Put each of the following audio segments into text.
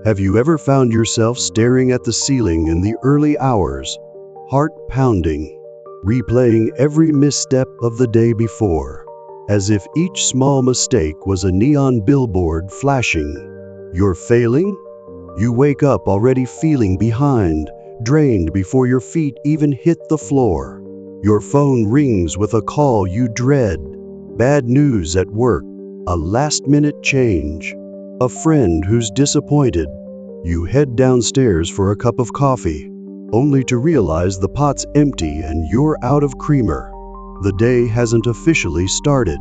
Have you ever found yourself staring at the ceiling in the early hours, heart pounding, replaying every misstep of the day before, as if each small mistake was a neon billboard flashing? You're failing? You wake up already feeling behind, drained before your feet even hit the floor. Your phone rings with a call you dread, bad news at work, a last-minute change, a friend who's disappointed. You head downstairs for a cup of coffee, only to realize the pot's empty and you're out of creamer. The day hasn't officially started,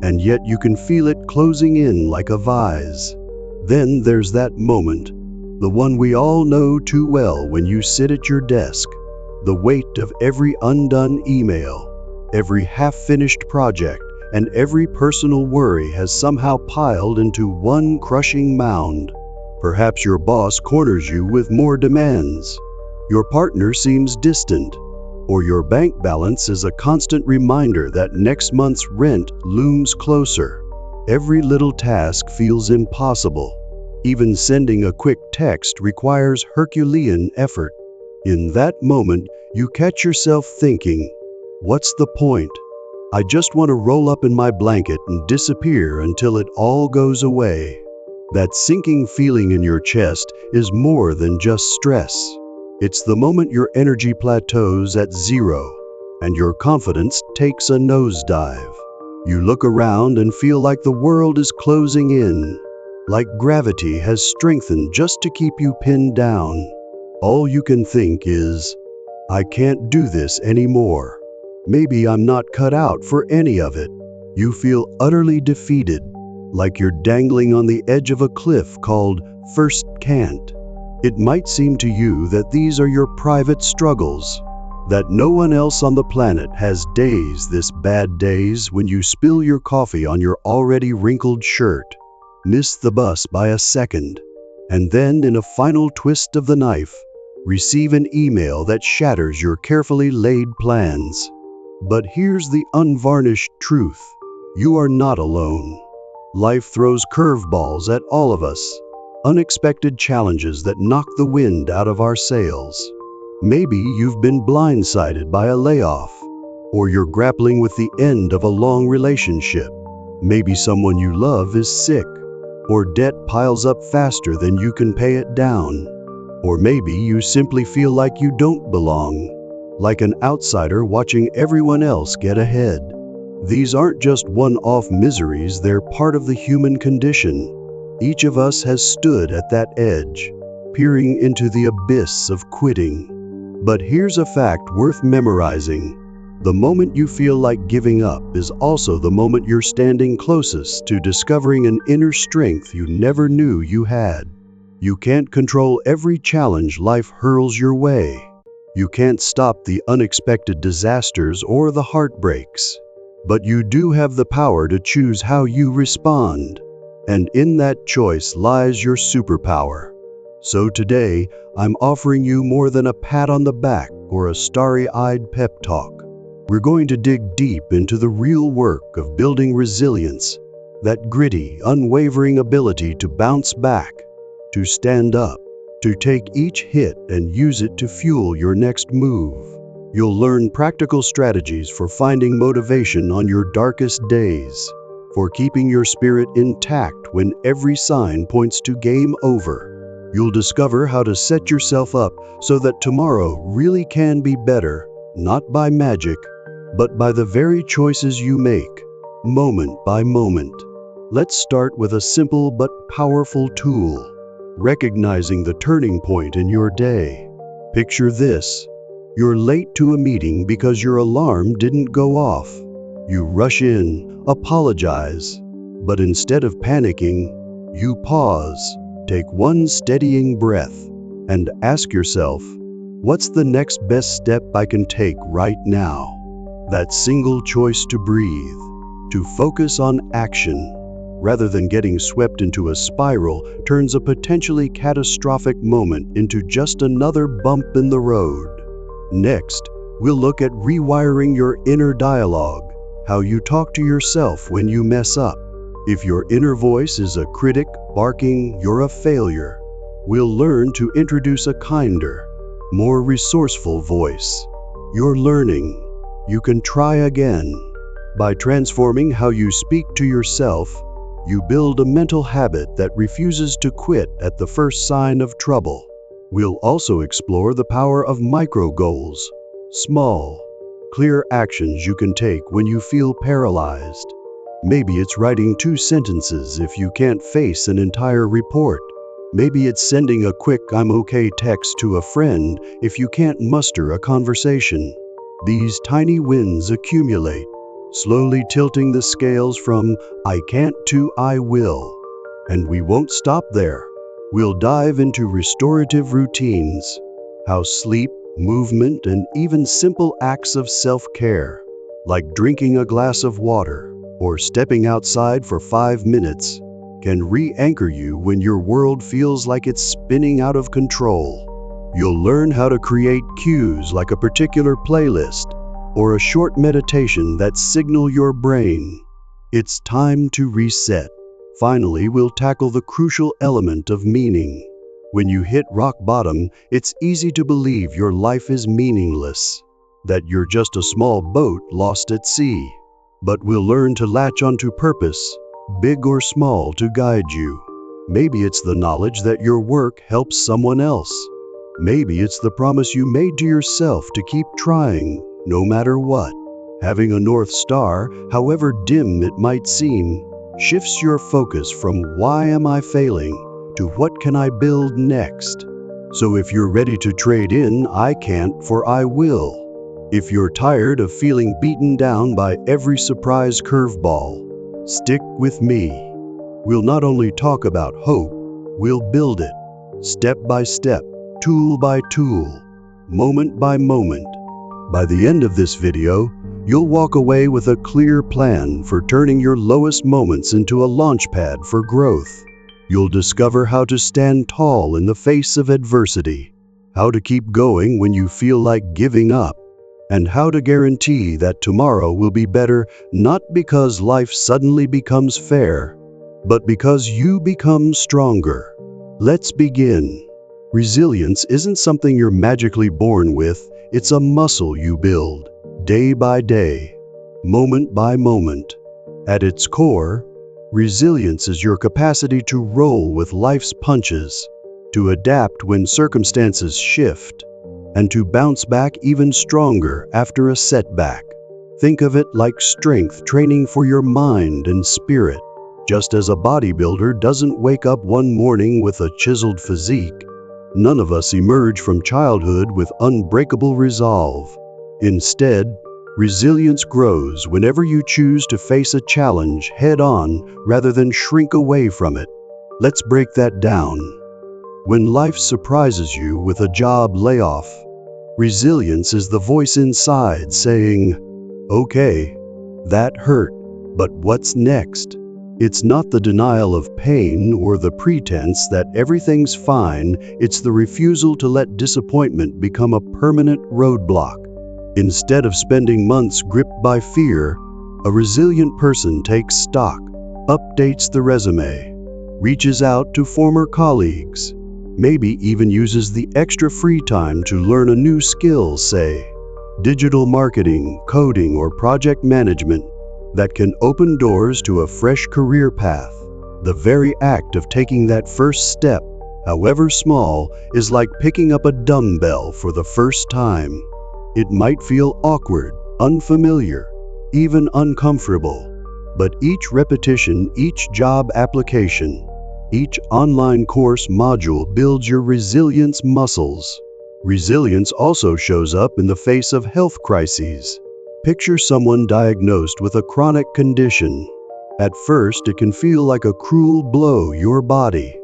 and yet you can feel it closing in like a vise. Then there's that moment, the one we all know too well, when you sit at your desk. The weight of every undone email, every half-finished project, and every personal worry has somehow piled into one crushing mound. Perhaps your boss corners you with more demands. Your partner seems distant, or your bank balance is a constant reminder that next month's rent looms closer. Every little task feels impossible. Even sending a quick text requires Herculean effort. In that moment, you catch yourself thinking, "What's the point? I just want to roll up in my blanket and disappear until it all goes away." That sinking feeling in your chest is more than just stress. It's the moment your energy plateaus at zero, and your confidence takes a nosedive. You look around and feel like the world is closing in, like gravity has strengthened just to keep you pinned down. All you can think is, "I can't do this anymore. Maybe I'm not cut out for any of it." You feel utterly defeated, like you're dangling on the edge of a cliff called first can't. It might seem to you that these are your private struggles, that no one else on the planet has this bad days when you spill your coffee on your already wrinkled shirt, miss the bus by a second, and then, in a final twist of the knife, receive an email that shatters your carefully laid plans. But here's the unvarnished truth. You are not alone. Life throws curveballs at all of us, unexpected challenges that knock the wind out of our sails. Maybe you've been blindsided by a layoff, or you're grappling with the end of a long relationship. Maybe someone you love is sick, or debt piles up faster than you can pay it down. Or maybe you simply feel like you don't belong, like an outsider watching everyone else get ahead. These aren't just one-off miseries, they're part of the human condition. Each of us has stood at that edge, peering into the abyss of quitting. But here's a fact worth memorizing. The moment you feel like giving up is also the moment you're standing closest to discovering an inner strength you never knew you had. You can't control every challenge life hurls your way. You can't stop the unexpected disasters or the heartbreaks. But you do have the power to choose how you respond. And in that choice lies your superpower. So today, I'm offering you more than a pat on the back or a starry-eyed pep talk. We're going to dig deep into the real work of building resilience, that gritty, unwavering ability to bounce back, to stand up, to take each hit and use it to fuel your next move. You'll learn practical strategies for finding motivation on your darkest days, for keeping your spirit intact when every sign points to game over. You'll discover how to set yourself up so that tomorrow really can be better, not by magic, but by the very choices you make, moment by moment. Let's start with a simple but powerful tool: recognizing the turning point in your day. Picture this. You're late to a meeting because your alarm didn't go off. You rush in, apologize, but instead of panicking, you pause, take one steadying breath, and ask yourself, what's the next best step I can take right now? That single choice to breathe, to focus on action, rather than getting swept into a spiral, turns a potentially catastrophic moment into just another bump in the road. Next, we'll look at rewiring your inner dialogue, how you talk to yourself when you mess up. If your inner voice is a critic barking, "You're a failure," We'll learn to introduce a kinder, more resourceful voice. You're learning. You can try again. By transforming how you speak to yourself, you build a mental habit that refuses to quit at the first sign of trouble. We'll also explore the power of micro goals, small, clear actions you can take when you feel paralyzed. Maybe it's writing 2 sentences if you can't face an entire report. Maybe it's sending a quick "I'm okay" text to a friend if you can't muster a conversation. These tiny wins accumulate, slowly tilting the scales from "I can't" to "I will." And we won't stop there. We'll dive into restorative routines, how sleep, movement, and even simple acts of self-care, like drinking a glass of water or stepping outside for 5 minutes, can re-anchor you when your world feels like it's spinning out of control. You'll learn how to create cues like a particular playlist or a short meditation that signal your brain it's time to reset. Finally, we'll tackle the crucial element of meaning. When you hit rock bottom, it's easy to believe your life is meaningless, that you're just a small boat lost at sea. But we'll learn to latch onto purpose, big or small, to guide you. Maybe it's the knowledge that your work helps someone else. Maybe it's the promise you made to yourself to keep trying, no matter what. Having a North Star, however dim it might seem, shifts your focus from "why am I failing" to "what can I build next?" So if you're ready to trade in "I can't" for "I will," if you're tired of feeling beaten down by every surprise curveball, stick with me. We'll not only talk about hope, we'll build it, step by step, tool by tool, moment by moment. By the end of this video, you'll walk away with a clear plan for turning your lowest moments into a launchpad for growth. You'll discover how to stand tall in the face of adversity, how to keep going when you feel like giving up, and how to guarantee that tomorrow will be better, not because life suddenly becomes fair, but because you become stronger. Let's begin. Resilience isn't something you're magically born with, it's a muscle you build, day by day, moment by moment. At its core, resilience is your capacity to roll with life's punches, to adapt when circumstances shift, and to bounce back even stronger after a setback. Think of it like strength training for your mind and spirit. Just as a bodybuilder doesn't wake up one morning with a chiseled physique, none of us emerge from childhood with unbreakable resolve. Instead, resilience grows whenever you choose to face a challenge head-on rather than shrink away from it. Let's break that down. When life surprises you with a job layoff, resilience is the voice inside saying, "Okay, that hurt, but what's next?" It's not the denial of pain or the pretense that everything's fine, it's the refusal to let disappointment become a permanent roadblock. Instead of spending months gripped by fear, a resilient person takes stock, updates the resume, reaches out to former colleagues, maybe even uses the extra free time to learn a new skill, say, digital marketing, coding, or project management, that can open doors to a fresh career path. The very act of taking that first step, however small, is like picking up a dumbbell for the first time. It might feel awkward, unfamiliar, even uncomfortable, but each repetition, each job application, each online course module builds your resilience muscles. Resilience also shows up in the face of health crises. Picture someone diagnosed with a chronic condition. At first, it can feel like a cruel blow. Your body,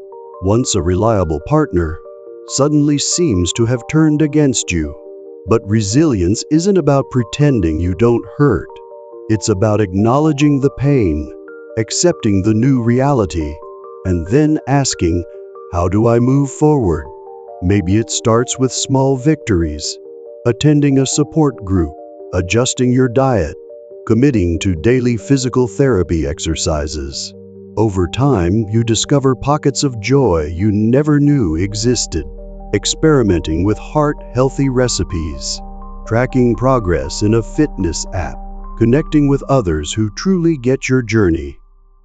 once a reliable partner, suddenly seems to have turned against you. But resilience isn't about pretending you don't hurt. It's about acknowledging the pain, accepting the new reality, and then asking, "How do I move forward?" Maybe it starts with small victories, attending a support group, adjusting your diet, committing to daily physical therapy exercises. Over time, you discover pockets of joy you never knew existed, experimenting with heart-healthy recipes, tracking progress in a fitness app, connecting with others who truly get your journey.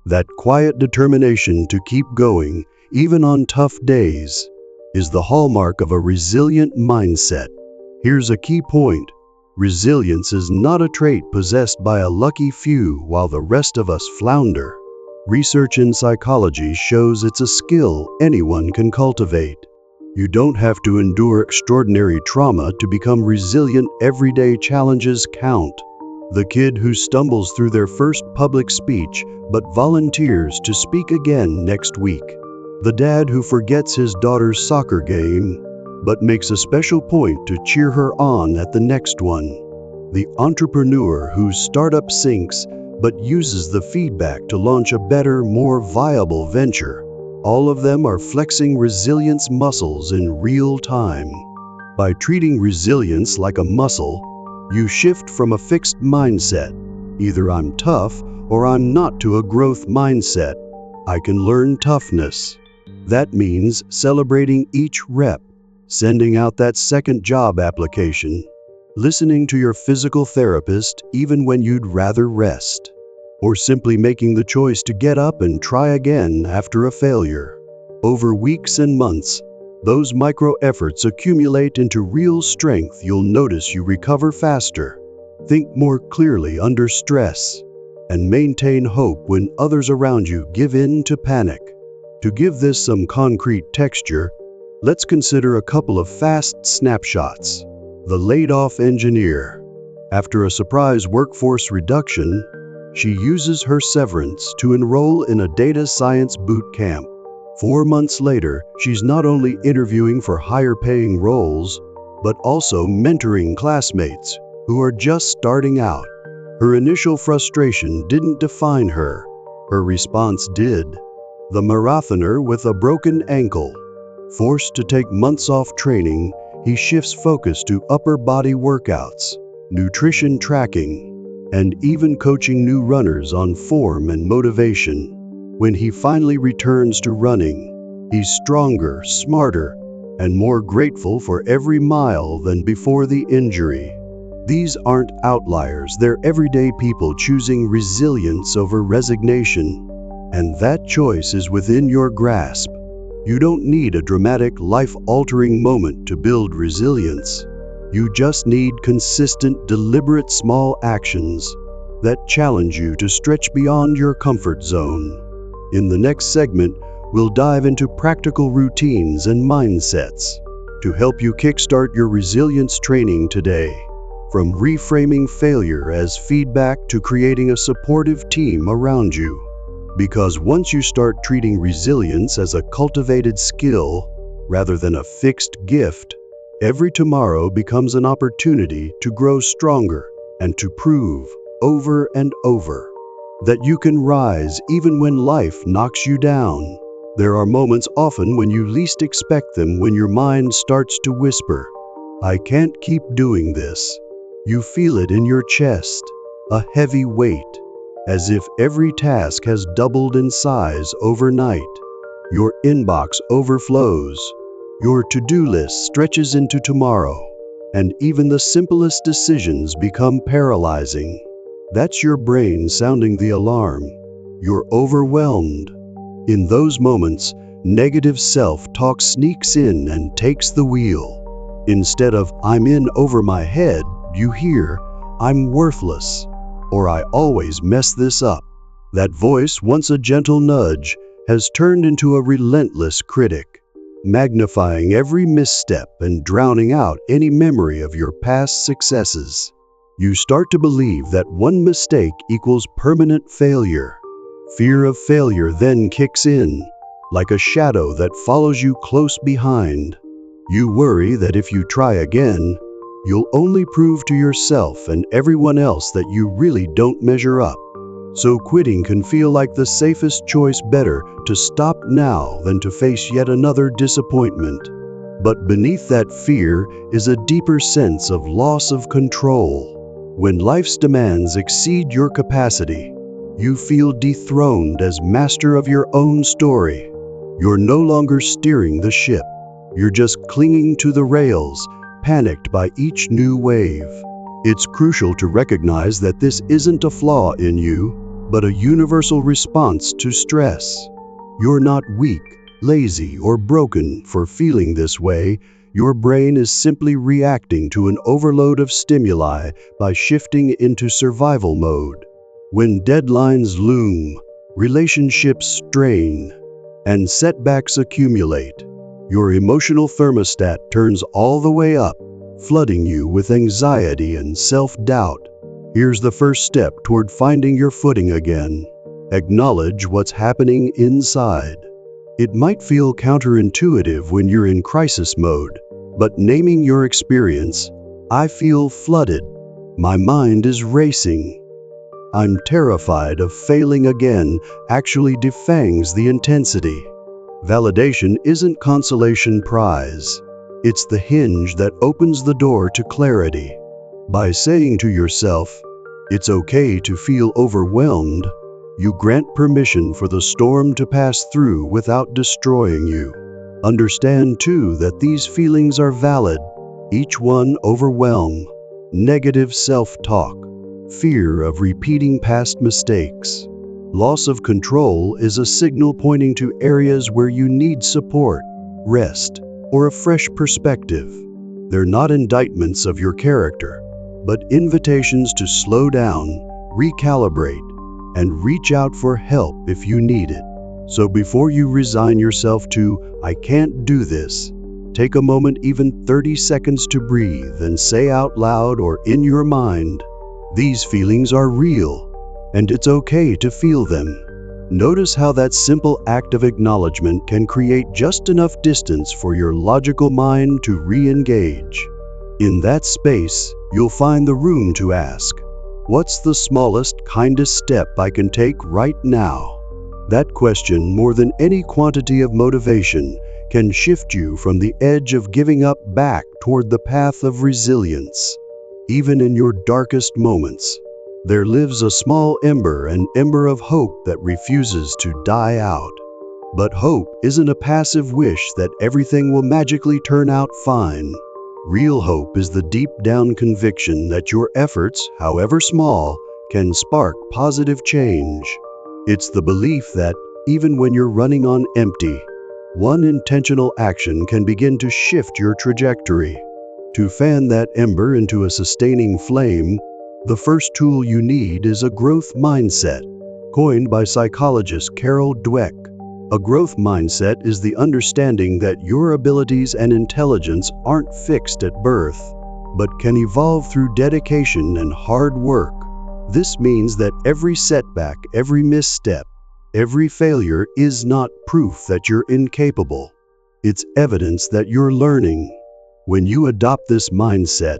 That quiet determination to keep going, even on tough days, is the hallmark of a resilient mindset. Here's a key point. Resilience is not a trait possessed by a lucky few while the rest of us flounder. Research in psychology shows it's a skill anyone can cultivate. You don't have to endure extraordinary trauma to become resilient. Everyday challenges count. The kid who stumbles through their first public speech but volunteers to speak again next week. The dad who forgets his daughter's soccer game but makes a special point to cheer her on at the next one. The entrepreneur whose startup sinks but uses the feedback to launch a better, more viable venture. All of them are flexing resilience muscles in real time. By treating resilience like a muscle, you shift from a fixed mindset, either I'm tough or I'm not, to a growth mindset. I can learn toughness. That means celebrating each rep, sending out that second job application, listening to your physical therapist even when you'd rather rest, or simply making the choice to get up and try again after a failure. Over weeks and months, those micro efforts accumulate into real strength. You'll notice you recover faster, think more clearly under stress, and maintain hope when others around you give in to panic. To give this some concrete texture, let's consider a couple of fast snapshots. The laid-off engineer. After a surprise workforce reduction, she uses her severance to enroll in a data science boot camp. 4 months later, she's not only interviewing for higher-paying roles, but also mentoring classmates who are just starting out. Her initial frustration didn't define her. Her response did. The marathoner with a broken ankle. Forced to take months off training, he shifts focus to upper body workouts, nutrition tracking, and even coaching new runners on form and motivation. When he finally returns to running, he's stronger, smarter, and more grateful for every mile than before the injury. These aren't outliers, they're everyday people choosing resilience over resignation. And that choice is within your grasp. You don't need a dramatic, life-altering moment to build resilience. You just need consistent, deliberate small actions that challenge you to stretch beyond your comfort zone. In the next segment, we'll dive into practical routines and mindsets to help you kickstart your resilience training today. From reframing failure as feedback to creating a supportive team around you. Because once you start treating resilience as a cultivated skill rather than a fixed gift, every tomorrow becomes an opportunity to grow stronger and to prove over and over that you can rise even when life knocks you down. There are moments, often when you least expect them, when your mind starts to whisper, "I can't keep doing this." You feel it in your chest, a heavy weight, as if every task has doubled in size overnight. Your inbox overflows, your to-do list stretches into tomorrow, and even the simplest decisions become paralyzing. That's your brain sounding the alarm. You're overwhelmed. In those moments, negative self-talk sneaks in and takes the wheel. Instead of "I'm in over my head," you hear, "I'm worthless," or "I always mess this up." That voice, once a gentle nudge, has turned into a relentless critic, magnifying every misstep and drowning out any memory of your past successes. You start to believe that one mistake equals permanent failure. Fear of failure then kicks in, like a shadow that follows you close behind. You worry that if you try again, you'll only prove to yourself and everyone else that you really don't measure up. So quitting can feel like the safest choice, better to stop now than to face yet another disappointment. But beneath that fear is a deeper sense of loss of control. When life's demands exceed your capacity, You feel dethroned as master of your own story. You're no longer steering the ship. You're just clinging to the rails, panicked by each new wave. It's crucial to recognize that this isn't a flaw in you, but a universal response to stress. You're not weak, lazy, or broken for feeling this way. Your brain is simply reacting to an overload of stimuli by shifting into survival mode. When deadlines loom, relationships strain, and setbacks accumulate, your emotional thermostat turns all the way up, flooding you with anxiety and self-doubt. Here's the first step toward finding your footing again. Acknowledge what's happening inside. It might feel counterintuitive when you're in crisis mode, but naming your experience, "I feel flooded. My mind is racing. I'm terrified of failing again," actually defangs the intensity. Validation isn't consolation prize. It's the hinge that opens the door to clarity. By saying to yourself, "It's okay to feel overwhelmed," you grant permission for the storm to pass through without destroying you. Understand, too, that these feelings are valid. Each one: overwhelm, negative self-talk, fear of repeating past mistakes, loss of control, is a signal pointing to areas where you need support, rest, or a fresh perspective. They're not indictments of your character, but invitations to slow down, recalibrate, and reach out for help if you need it. So before you resign yourself to "I can't do this," take a moment, even 30 seconds, to breathe and say out loud or in your mind, "These feelings are real, and it's okay to feel them." Notice how that simple act of acknowledgement can create just enough distance for your logical mind to re-engage. In that space, you'll find the room to ask, "What's the smallest, kindest step I can take right now?" That question, more than any quantity of motivation, can shift you from the edge of giving up back toward the path of resilience. Even in your darkest moments, there lives a small ember, an ember of hope that refuses to die out. But hope isn't a passive wish that everything will magically turn out fine. Real hope is the deep-down conviction that your efforts, however small, can spark positive change. It's the belief that, even when you're running on empty, one intentional action can begin to shift your trajectory. To fan that ember into a sustaining flame, the first tool you need is a growth mindset, coined by psychologist Carol Dweck. A growth mindset is the understanding that your abilities and intelligence aren't fixed at birth, but can evolve through dedication and hard work. This means that every setback, every misstep, every failure is not proof that you're incapable. It's evidence that you're learning. When you adopt this mindset,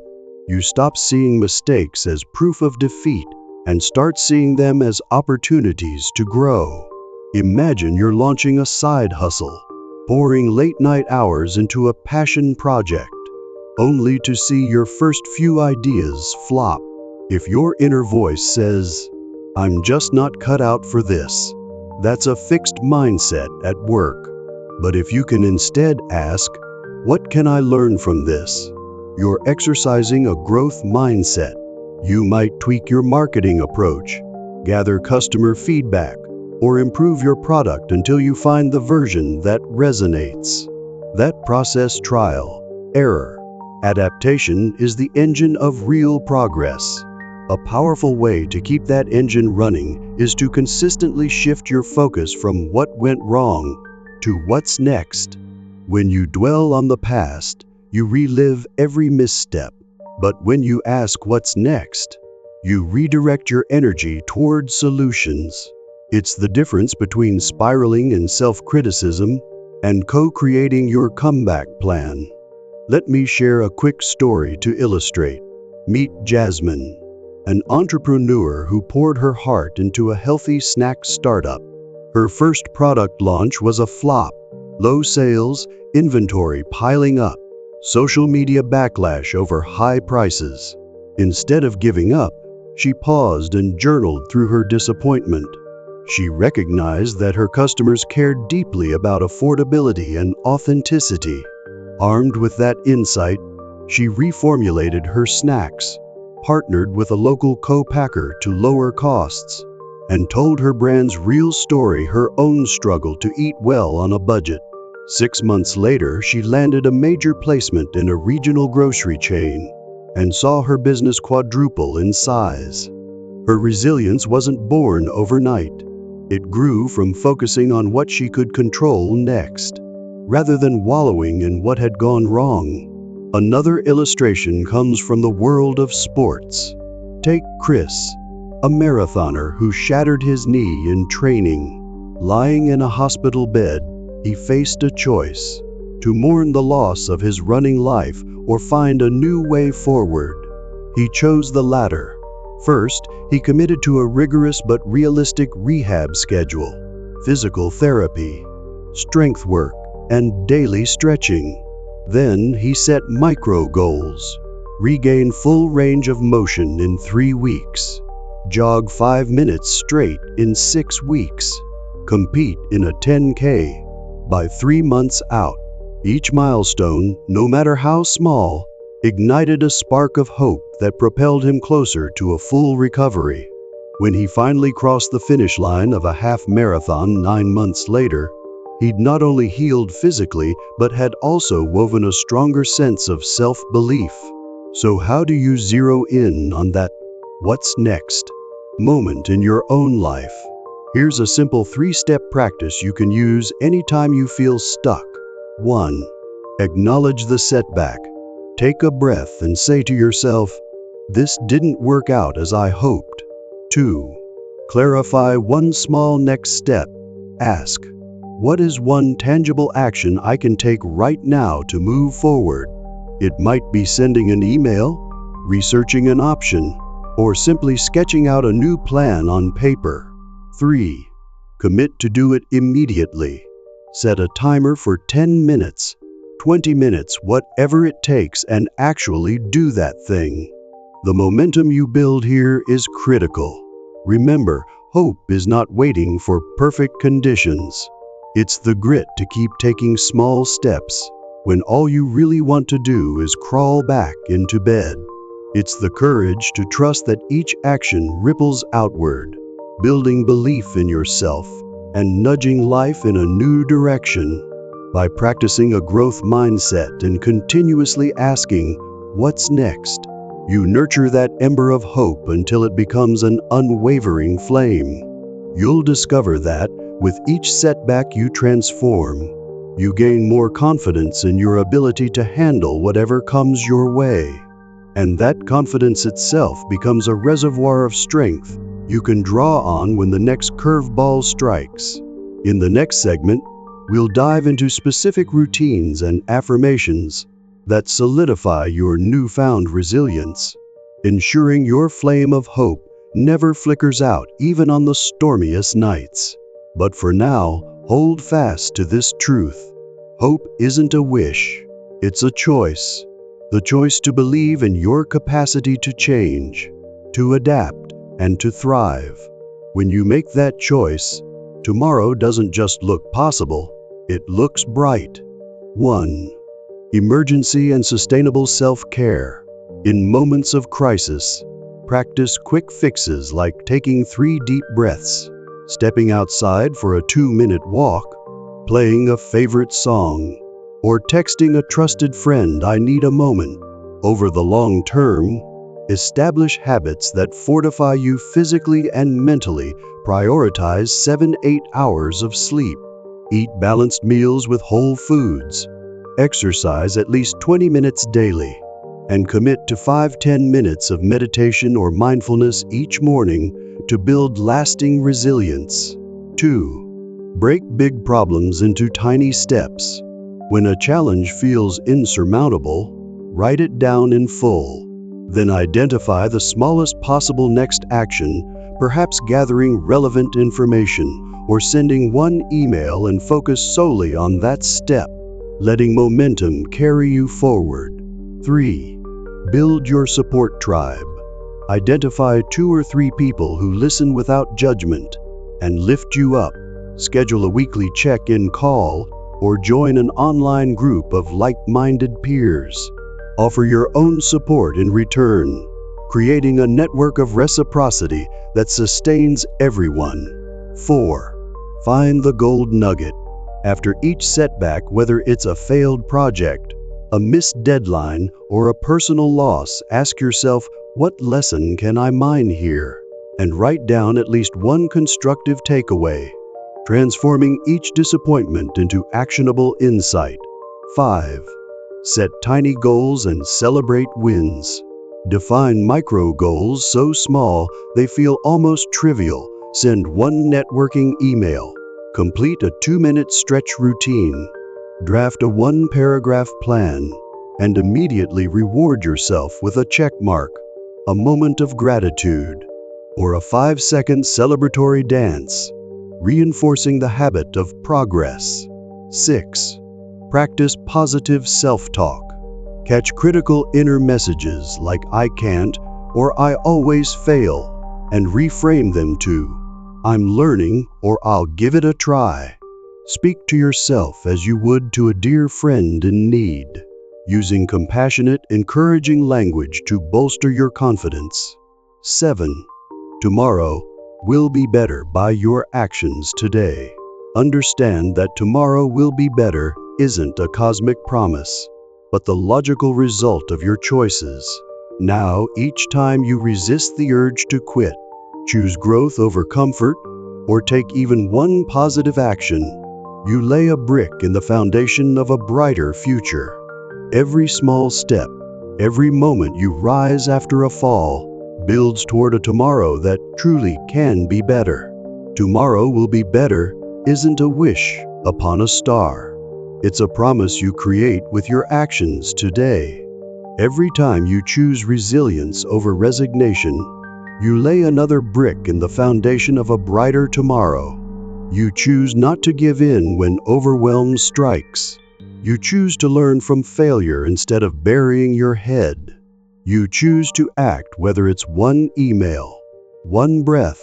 you stop seeing mistakes as proof of defeat and start seeing them as opportunities to grow. Imagine you're launching a side hustle, pouring late-night hours into a passion project, only to see your first few ideas flop. If your inner voice says, "I'm just not cut out for this," that's a fixed mindset at work. But if you can instead ask, "What can I learn from this?" you're exercising a growth mindset. You might tweak your marketing approach, gather customer feedback, or improve your product until you find the version that resonates. That process: trial, error, adaptation, is the engine of real progress. A powerful way to keep that engine running is to consistently shift your focus from what went wrong to what's next. When you dwell on the past, you relive every misstep. But when you ask what's next, you redirect your energy toward solutions. It's the difference between spiraling in self-criticism and co-creating your comeback plan. Let me share a quick story to illustrate. Meet Jasmine, an entrepreneur who poured her heart into a healthy snack startup. Her first product launch was a flop. Low sales, inventory piling up, social media backlash over high prices. Instead of giving up, She paused and journaled through her disappointment. She recognized that her customers cared deeply about affordability and authenticity. Armed with that insight, she reformulated her snacks, partnered with a local co-packer to lower costs, and told her brand's real story, her own struggle to eat well on a budget. 6 months later, she landed a major placement in a regional grocery chain and saw her business quadruple in size. Her resilience wasn't born overnight. It grew from focusing on what she could control next, rather than wallowing in what had gone wrong. Another illustration comes from the world of sports. Take Chris, a marathoner who shattered his knee in training. Lying in a hospital bed, he faced a choice: to mourn the loss of his running life or find a new way forward. He chose the latter. First, he committed to a rigorous but realistic rehab schedule: physical therapy, strength work, and daily stretching. Then he set micro goals: regain full range of motion in 3 weeks, jog 5 minutes straight in 6 weeks, compete in a 10K by 3 months out. Each milestone, no matter how small, ignited a spark of hope that propelled him closer to a full recovery. When he finally crossed the finish line of a half marathon 9 months later, he'd not only healed physically, but had also woven a stronger sense of self-belief. So how do you zero in on that "what's next" moment in your own life? Here's a simple 3-step practice you can use anytime you feel stuck. 1. Acknowledge the setback. Take a breath and say to yourself, "This didn't work out as I hoped." 2. Clarify one small next step. Ask, what is one tangible action I can take right now to move forward? It might be sending an email, researching an option, or simply sketching out a new plan on paper. 3. Commit to do it immediately. Set a timer for 10 minutes, 20 minutes, whatever it takes, and actually do that thing. The momentum you build here is critical. Remember, hope is not waiting for perfect conditions. It's the grit to keep taking small steps when all you really want to do is crawl back into bed. It's the courage to trust that each action ripples outward, building belief in yourself and nudging life in a new direction. By practicing a growth mindset and continuously asking, "What's next?" you nurture that ember of hope until it becomes an unwavering flame. You'll discover that, with each setback you transform, you gain more confidence in your ability to handle whatever comes your way. And that confidence itself becomes a reservoir of strength you can draw on when the next curveball strikes. In the next segment, we'll dive into specific routines and affirmations that solidify your newfound resilience, ensuring your flame of hope never flickers out even on the stormiest nights. But for now, hold fast to this truth. Hope isn't a wish, it's a choice. The choice to believe in your capacity to change, to adapt, and to thrive. When you make that choice, tomorrow doesn't just look possible, it looks bright. 1. Emergency and sustainable self-care. In moments of crisis, practice quick fixes like taking 3 deep breaths, stepping outside for a 2-minute walk, playing a favorite song, or texting a trusted friend, "I need a moment." Over the long term, establish habits that fortify you physically and mentally. Prioritize 7-8 hours of sleep. Eat balanced meals with whole foods. Exercise at least 20 minutes daily. And commit to 5-10 minutes of meditation or mindfulness each morning to build lasting resilience. 2. Break big problems into tiny steps. When a challenge feels insurmountable, write it down in full. Then identify the smallest possible next action, perhaps gathering relevant information or sending one email, and focus solely on that step, letting momentum carry you forward. 3. Build your support tribe. Identify 2 or 3 people who listen without judgment and lift you up. Schedule a weekly check-in call or join an online group of like-minded peers. Offer your own support in return, creating a network of reciprocity that sustains everyone. 4. Find the gold nugget. After each setback, whether it's a failed project, a missed deadline, or a personal loss, ask yourself, what lesson can I mine here? And write down at least one constructive takeaway, transforming each disappointment into actionable insight. 5. Set tiny goals and celebrate wins. Define micro goals so small they feel almost trivial. Send one networking email. Complete a 2-minute stretch routine. Draft a 1-paragraph plan. And immediately reward yourself with a check mark, a moment of gratitude, or a 5-second celebratory dance, reinforcing the habit of progress. 6. Practice positive self-talk. Catch critical inner messages like "I can't" or "I always fail," and reframe them to "I'm learning" or "I'll give it a try." Speak to yourself as you would to a dear friend in need, using compassionate, encouraging language to bolster your confidence. 7. Tomorrow will be better by your actions today. Understand that tomorrow will be better isn't a cosmic promise, but the logical result of your choices. Now, each time you resist the urge to quit, choose growth over comfort, or take even one positive action, you lay a brick in the foundation of a brighter future. Every small step, every moment you rise after a fall, builds toward a tomorrow that truly can be better. Tomorrow will be better isn't a wish upon a star. It's a promise you create with your actions today. Every time you choose resilience over resignation, you lay another brick in the foundation of a brighter tomorrow. You choose not to give in when overwhelm strikes. You choose to learn from failure instead of burying your head. You choose to act, whether it's one email, one breath,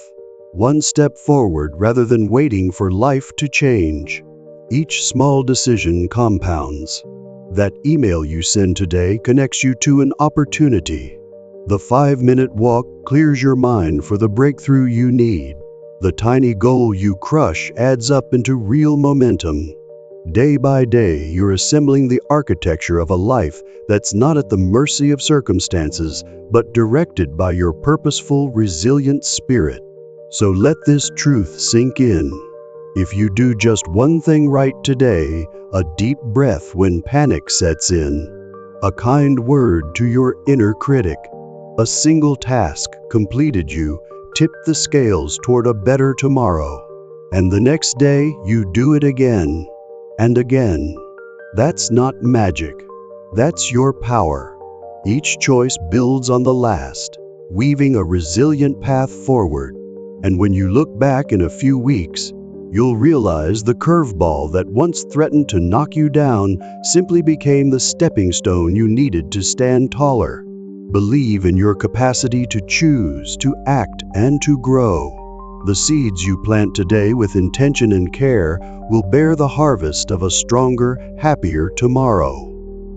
one step forward rather than waiting for life to change. Each small decision compounds. That email you send today connects you to an opportunity. The 5-minute walk clears your mind for the breakthrough you need. The tiny goal you crush adds up into real momentum. Day by day, you're assembling the architecture of a life that's not at the mercy of circumstances, but directed by your purposeful, resilient spirit. So let this truth sink in. If you do just one thing right today, a deep breath when panic sets in, a kind word to your inner critic, a single task completed, you tip the scales toward a better tomorrow. And the next day, you do it again and again. That's not magic. That's your power. Each choice builds on the last, weaving a resilient path forward. And when you look back in a few weeks, you'll realize the curveball that once threatened to knock you down simply became the stepping stone you needed to stand taller. Believe in your capacity to choose, to act, and to grow. The seeds you plant today with intention and care will bear the harvest of a stronger, happier tomorrow.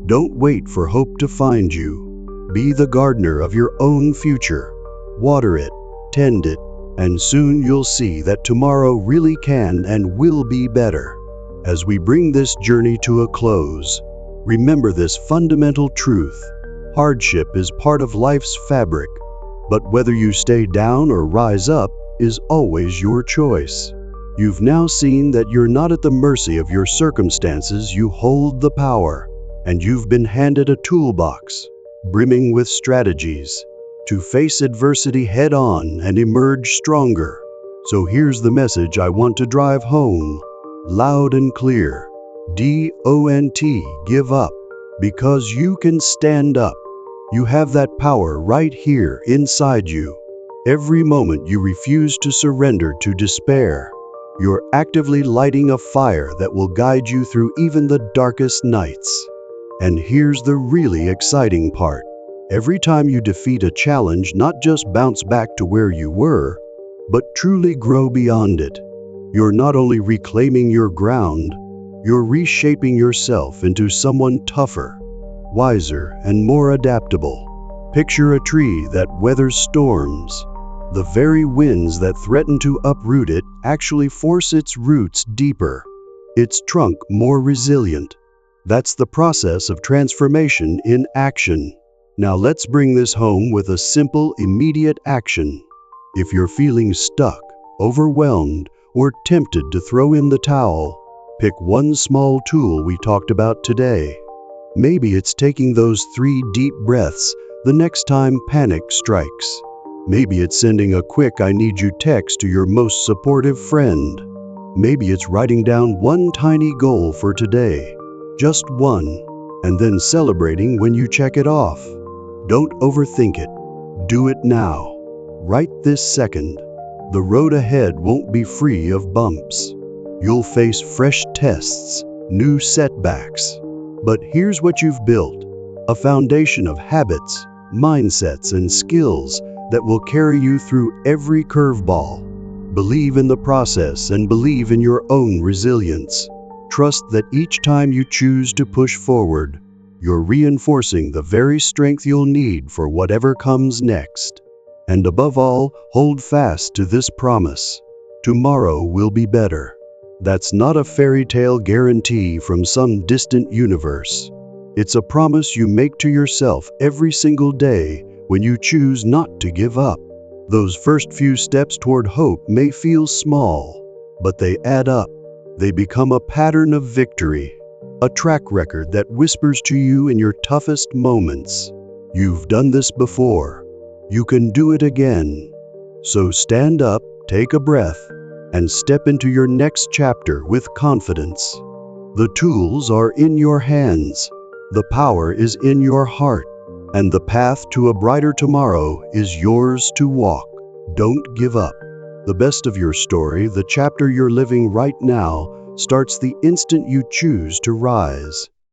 Don't wait for hope to find you. Be the gardener of your own future. Water it, tend it, and soon you'll see that tomorrow really can and will be better. As we bring this journey to a close, remember this fundamental truth. Hardship is part of life's fabric, but whether you stay down or rise up is always your choice. You've now seen that you're not at the mercy of your circumstances, you hold the power, and you've been handed a toolbox, brimming with strategies, to face adversity head-on and emerge stronger. So here's the message I want to drive home, loud and clear. Don't give up, because you can stand up. You have that power right here inside you. Every moment you refuse to surrender to despair, you're actively lighting a fire that will guide you through even the darkest nights. And here's the really exciting part. Every time you defeat a challenge, not just bounce back to where you were, but truly grow beyond it. You're not only reclaiming your ground, you're reshaping yourself into someone tougher, wiser, and more adaptable. Picture a tree that weathers storms. The very winds that threaten to uproot it actually force its roots deeper, its trunk more resilient. That's the process of transformation in action. Now let's bring this home with a simple, immediate action. If you're feeling stuck, overwhelmed, or tempted to throw in the towel, pick one small tool we talked about today. Maybe it's taking those 3 deep breaths the next time panic strikes. Maybe it's sending a quick "I need you" text to your most supportive friend. Maybe it's writing down one tiny goal for today, just one, and then celebrating when you check it off. Don't overthink it. Do it now, right this second. The road ahead won't be free of bumps. You'll face fresh tests, new setbacks. But here's what you've built: a foundation of habits, mindsets, and skills that will carry you through every curveball. Believe in the process and believe in your own resilience. Trust that each time you choose to push forward, you're reinforcing the very strength you'll need for whatever comes next. And above all, hold fast to this promise: tomorrow will be better. That's not a fairy tale guarantee from some distant universe. It's a promise you make to yourself every single day when you choose not to give up. Those first few steps toward hope may feel small, but they add up. They become a pattern of victory, a track record that whispers to you in your toughest moments, "You've done this before. You can do it again." So stand up, take a breath, and step into your next chapter with confidence. The tools are in your hands, the power is in your heart, and the path to a brighter tomorrow is yours to walk. Don't give up. The best of your story, the chapter you're living right now, starts the instant you choose to rise.